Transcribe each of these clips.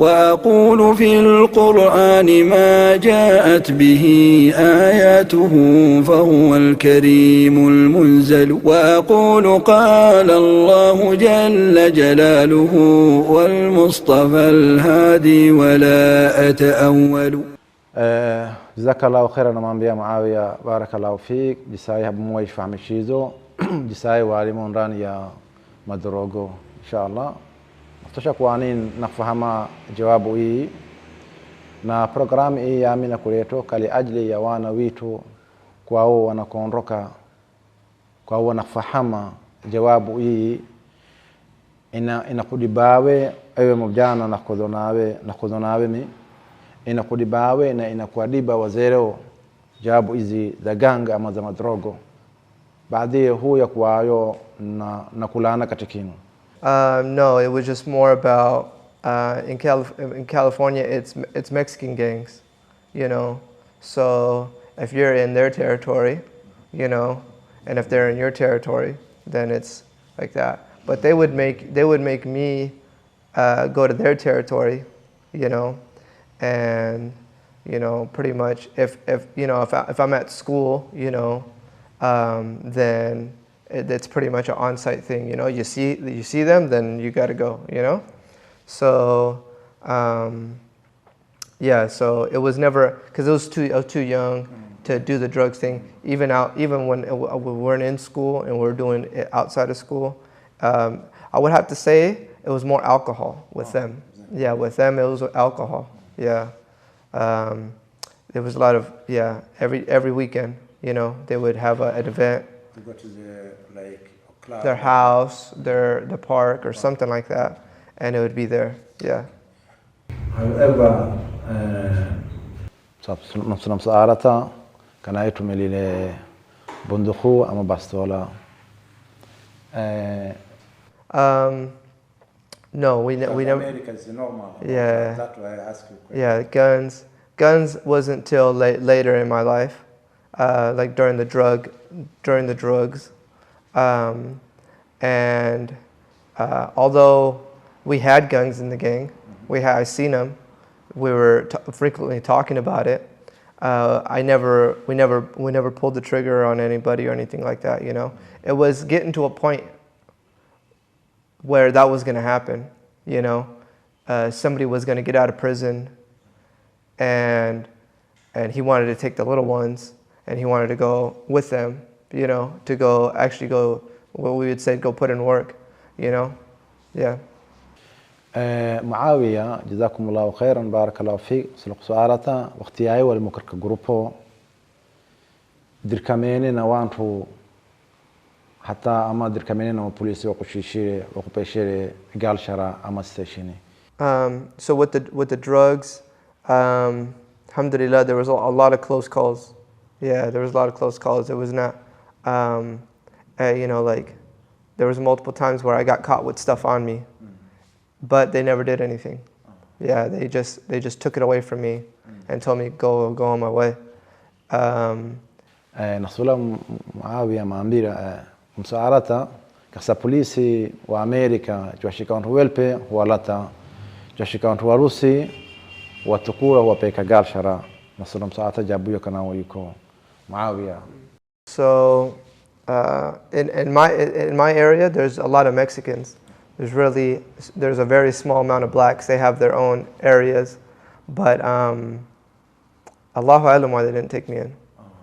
وأقول في القرآن ما جاءت به آياته فهو الكريم المنزل وأقول قال الله جل جلاله والمصطفى الهادي ولا أتأول. جزاك الله خيرا نمانبيا معاوية بارك الله فيك جساي هبموي فهم الشيزو جساي والمون ران يا مدروغو إن شاء الله نفتشك وانين نفهم جوابه إيه na program hii ya Amina Kuleetha kali ajili ya wana witu kwao wanakonroka kwao wanafahama jawabu hii inakudibawe ewe mjana na kudhonawe mi inakudibawe na inakuadiba wazereo jawabu hizi za ganga ama za madrogo baadhi huya kwayo na kulana katikinu. No, it was just more about in California, it's Mexican gangs, you know. So if you're in their territory, you know, and if they're in your territory, then it's like that. But they would make me go to their territory, you know, and you know, pretty much if I'm at school, you know, then it's pretty much an on-site thing, you know. You see them, then you got to go, you know. So yeah, so it was never, because I was too young to do the drugs thing. Even when we weren't in school and we were doing it outside of school, I would have to say it was more alcohol with them. Yeah, with them it was alcohol. Yeah, there was a lot of every weekend, you know, they would have an event. To go to the club, their house, the park or something like that. And it would be there, yeah. However, مسألة كان يتم لي بندقو أما باستولا. No, we never. America is normal. Yeah. That's why I ask you. Yeah, guns wasn't till later in my life, like during the drugs, and although we had guns in the gang, I seen them. We were frequently talking about it. We never pulled the trigger on anybody or anything like that. You know, it was getting to a point where that was going to happen. You know, somebody was going to get out of prison, and he wanted to take the little ones, and he wanted to go with them. You know, to go what we would say, go put in work. You know, yeah. معاوية جزاكم الله خيرا بارك الله فيك سلق سؤالته واختياري والمكرك جروبه دركميني نوانتو حتى أما دركميني نو بوليس وقشيشي وقبيشي قال شرا أما ستيشيني. So with the drugs, alhamdulillah, there was a lot of close calls. Yeah, there was a lot of close calls. It was not, you know, like there was multiple times where I got caught with stuff on me. But they never did anything. Yeah, they just took it away from me and told me go on my way. نصولا معاوية معامبيرا مساعدة كسا بوليسي وأمريكا جواشي كانت ويلبي ولاتا جواشي كانت وروسي وتقول هو بيكا قال شرا نصولا مساعدة جابويا كانوا يكو معاوية. So in my area there's a lot of Mexicans. There's a very small amount of blacks. They have their own areas, but Allahu Alam why they didn't take me in.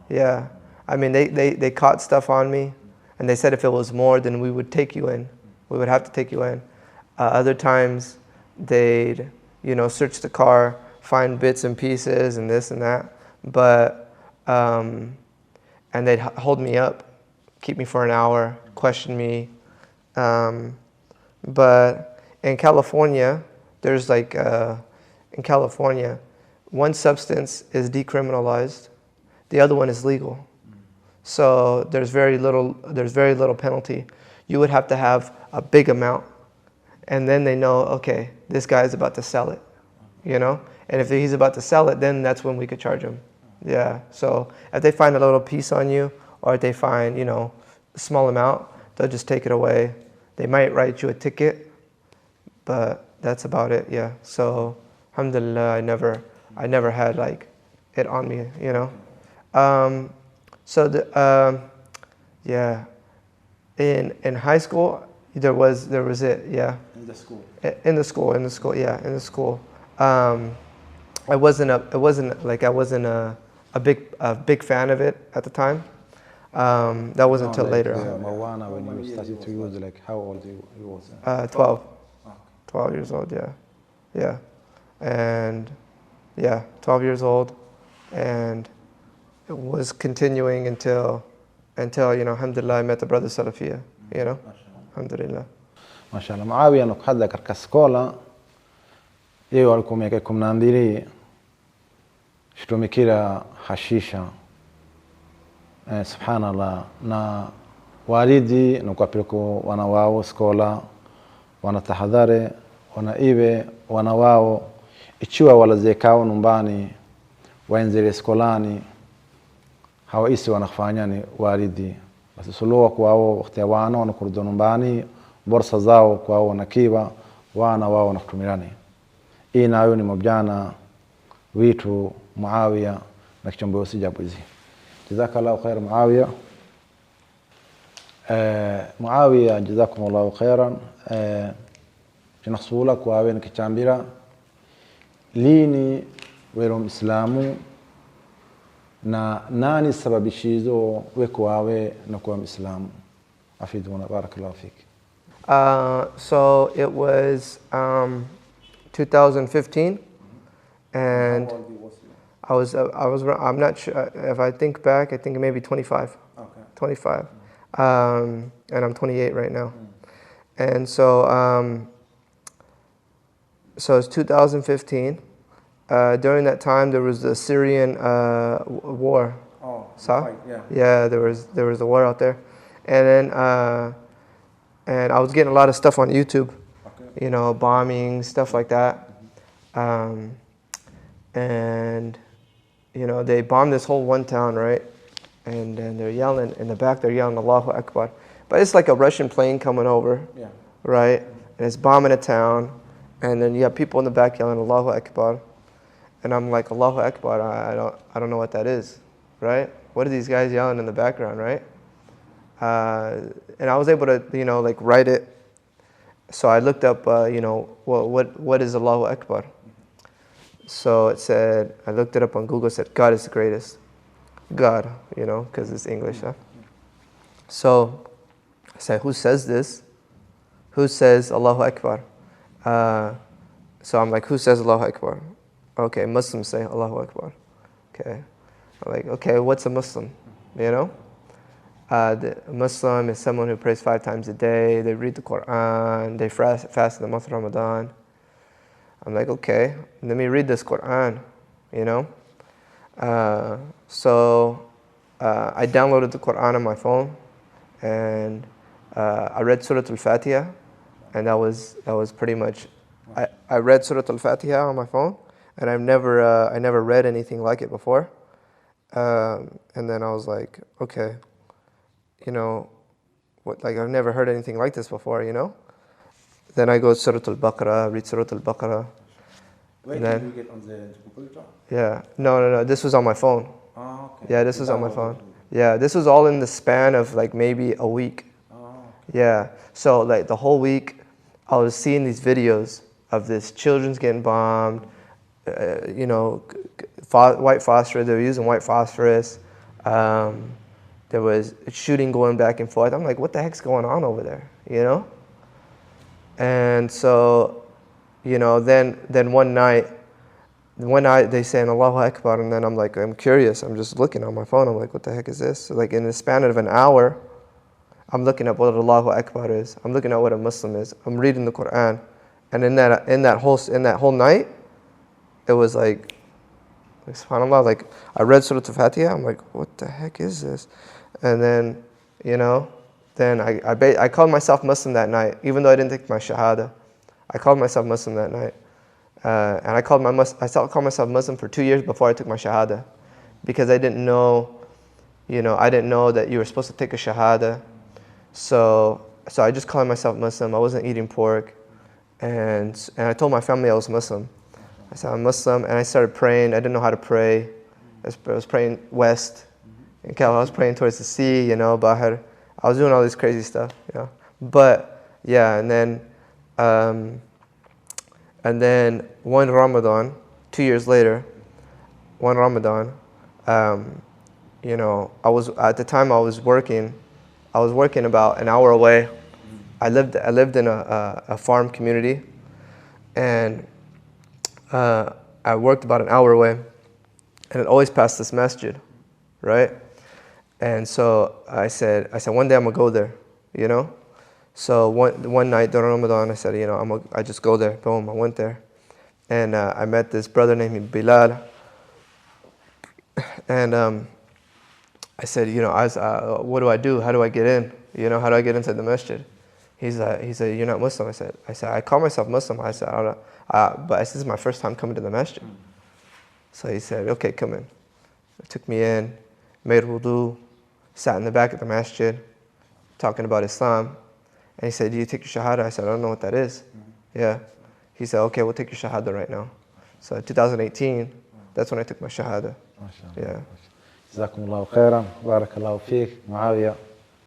Yeah, I mean they caught stuff on me, and they said if it was more, then we would take you in. We would have to take you in. Other times they'd search the car, find bits and pieces and this and that, but and they'd hold me up, keep me for an hour, question me. But in California, there's in California, one substance is decriminalized, the other one is legal. So there's very little penalty. You would have to have a big amount, and then they know, okay, this guy is about to sell it, And if he's about to sell it, then that's when we could charge him. Yeah. So if they find a little piece on you, or if they find a small amount, they'll just take it away. They might write you a ticket, but that's about it. Yeah. So alhamdulillah, I never had like it on me, you know. Yeah, in high school there was it, yeah. In the school. In the school, yeah, in the school. I wasn't a big fan of it at the time. That wasn't until later on. Marijuana, when you started to use, like how old you was? 12. Okay. 12 years old, yeah. Yeah. And yeah, 12 years old. And it was continuing until you know, alhamdulillah, I met the brother Salafiyya, you know. Alhamdulillah. MashaAllah. Muawiya nukadla katika skola yeye walikuwa miaka 12 shitumikira hashisha. Subhanallah, na walidi nukwapileko wana wao skola, wanatahadhari, wanaibe wana wao ichiwa walazekao nyumbani waenzele skolani hawaisi wanafanyani walidi basi suluwa kwao wakati wana wanakurudi nyumbani borsa zao kwao wanakiba wana wao wanakutumilani. Hii nayo ni mabjana witu Muawiya na kichombo sijabu hizi. Jazakallahu khair Muawiya. Muawiya jazakumullahu khairan. Tunasula kwa wewe nikichambira lini wewe Muislamu na nani sababishizo weko wawe na kuwa Muislamu? Afiduna barakallahu fik. So it was 2015, and I'm not sure if I think back. I think maybe 25. Okay. 25, and I'm 28 right now, and so it's 2015. During that time, there was the Syrian war. Oh, Saw? Yeah, there was a war out there, and then and I was getting a lot of stuff on YouTube, okay. You know, bombing, stuff like that, and you know, they bombed this whole one town, right? And then they're yelling in the back. They're yelling Allahu Akbar, but it's like a Russian plane coming over, yeah. Right? And it's bombing a town, and then you have people in the back yelling Allahu Akbar. And I'm like, Allahu Akbar, I don't know what that is, right? What are these guys yelling in the background, right? And I was able to, you know, like write it. So I looked up, you know, what is Allahu Akbar? So it said, I looked it up on Google, it said, God is the greatest. God, you know, because it's English, huh? So I said, who says this? Who says Allahu Akbar? So I'm like, who says Allahu Akbar? Okay, Muslims say Allahu Akbar. Okay. I'm like, okay, what's a Muslim? You know? A Muslim is someone who prays 5 times a day, they read the Quran, they fast in the month of Ramadan. I'm like, okay, let me read this Quran, you know? So I downloaded the Quran on my phone, and I read Surah Al-Fatiha, and that was pretty much, I read Surah Al-Fatiha on my phone, and I never read anything like it before. And then I was like, okay, you know, like I've never heard anything like this before, you know? Then I go to Surah Al-Baqarah, read Surah Al-Baqarah. Where did you get on the computer? Yeah, no, this was on my phone. Oh, okay. Yeah, this was on my phone. Yeah, this was all in the span of like maybe a week. Oh, okay. Yeah, so like the whole week, I was seeing these videos of this children's getting bombed, you know, white phosphorus, they were using white phosphorus. There was shooting going back and forth. I'm like, what the heck's going on over there, you know? And so, you know, then one night they saying Allahu Akbar, and then I'm like, I'm curious. I'm just looking on my phone. I'm like, what the heck is this? So like in the span of an hour, I'm looking at what Allahu Akbar is. I'm looking at what a Muslim is. I'm reading the Quran, and in that whole night, it was like SubhanAllah, like I read Surah Al-Fatiha. I'm like, what the heck is this? And then, you know, then I called myself Muslim that night, even though I didn't take my Shahada. I called myself Muslim that night. And I called myself Muslim for 2 years before I took my Shahada, because I didn't know, you know, I didn't know that you were supposed to take a Shahada. So I just called myself Muslim. I wasn't eating pork, and I told my family I was Muslim. I said, I'm Muslim. And I started praying. I didn't know how to pray. I was praying west. In Cal, I was praying towards the sea, but I was doing all this crazy stuff, But, yeah, and then one Ramadan, 2 years later, one Ramadan, I was, at the time I was working about an hour away. I lived in a farm community, and I worked about an hour away, and it always passed this masjid, right? And so I said one day I'm gonna go there, So one night during Ramadan, I said, I just go there. Boom, I went there, and I met this brother named Bilal, and I said, what do I do? How do I get in? How do I get into the masjid? He said, you're not Muslim. I said, I call myself Muslim. I said, I don't know. But this is my first time coming to the masjid. So he said, okay, come in. He took me in, made wudu, sat in the back of the masjid, talking about Islam. And he said, do you take your shahada? I said, I don't know what that is. Yeah. He said, okay, we'll take your shahada right now. So in 2018, that's when I took my shahada. ما شاء الله. Yeah. جزاكم الله خيرا بارك الله فيك معاوية